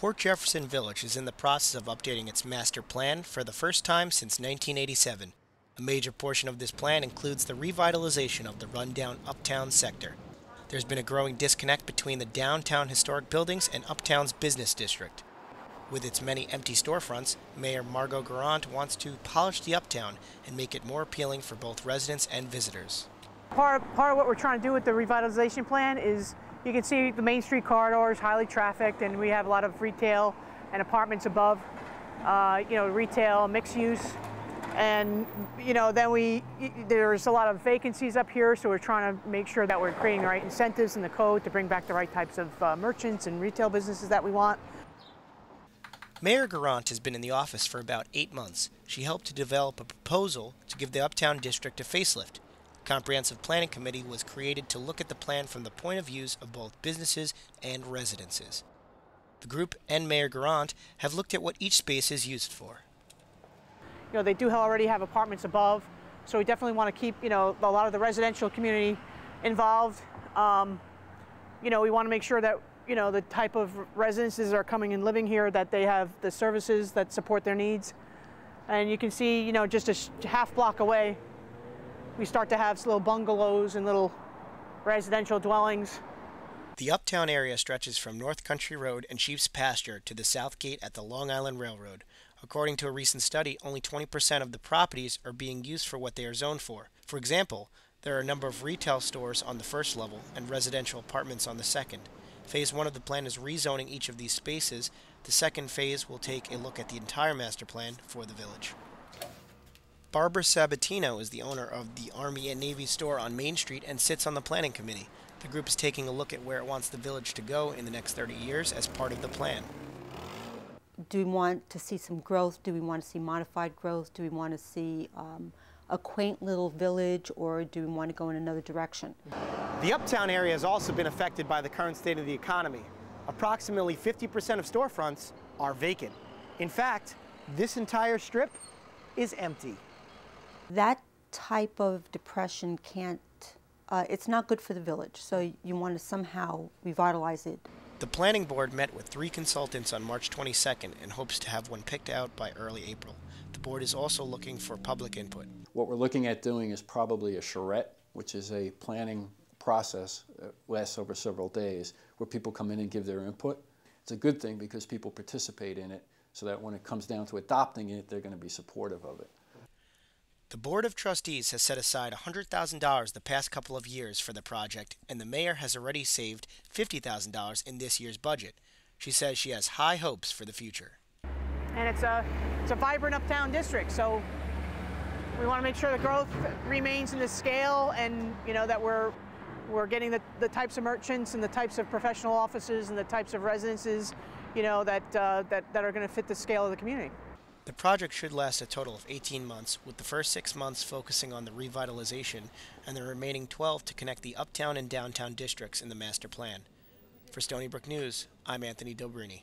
Port Jefferson Village is in the process of updating its master plan for the first time since 1987. A major portion of this plan includes the revitalization of the rundown uptown sector. There's been a growing disconnect between the downtown historic buildings and uptown's business district. With its many empty storefronts, Mayor Margot Garant wants to polish the uptown and make it more appealing for both residents and visitors. Part of what we're trying to do with the revitalization plan is, you can see the Main Street corridor is highly trafficked, and we have a lot of retail and apartments above, retail, mixed use. And, then there's a lot of vacancies up here, so we're trying to make sure that we're creating the right incentives in the code to bring back the right types of merchants and retail businesses that we want. Mayor Garant has been in the office for about 8 months. She helped to develop a proposal to give the Uptown District a facelift. A comprehensive planning committee was created to look at the plan from the point of views of both businesses and residences. The group and Mayor Garant have looked at what each space is used for. They do already have apartments above, so we definitely want to keep, a lot of the residential community involved. We want to make sure that, the type of residences that are coming and living here, that they have the services that support their needs. And you can see, just a half block away, we start to have little bungalows and little residential dwellings. The uptown area stretches from North Country Road and Sheep's Pasture to the South Gate at the Long Island Railroad. According to a recent study, only 20% of the properties are being used for what they are zoned for. For example, there are a number of retail stores on the first level and residential apartments on the second. Phase 1 of the plan is rezoning each of these spaces. The second phase will take a look at the entire master plan for the village. Barbara Sabatino is the owner of the Army and Navy store on Main Street and sits on the planning committee. The group is taking a look at where it wants the village to go in the next 30 years as part of the plan. Do we want to see some growth? Do we want to see modified growth? Do we want to see a quaint little village, or do we want to go in another direction? The uptown area has also been affected by the current state of the economy. Approximately 50% of storefronts are vacant. In fact, this entire strip is empty. That type of depression it's not good for the village, so you want to somehow revitalize it. The planning board met with 3 consultants on March 22nd and hopes to have one picked out by early April. The board is also looking for public input. What we're looking at doing is probably a charrette, which is a planning process that lasts over several days, where people come in and give their input. It's a good thing because people participate in it, so that when it comes down to adopting it, they're going to be supportive of it. The Board of Trustees has set aside $100,000 the past couple of years for the project, and the mayor has already saved $50,000 in this year's budget. She says she has high hopes for the future. And it's a vibrant uptown district, so we want to make sure the growth remains in the scale, and that we're getting the types of merchants and the types of professional offices and the types of residences that are going to fit the scale of the community. The project should last a total of 18 months, with the first 6 months focusing on the revitalization and the remaining 12 to connect the uptown and downtown districts in the master plan. For Stony Brook News, I'm Anthony Dobrini.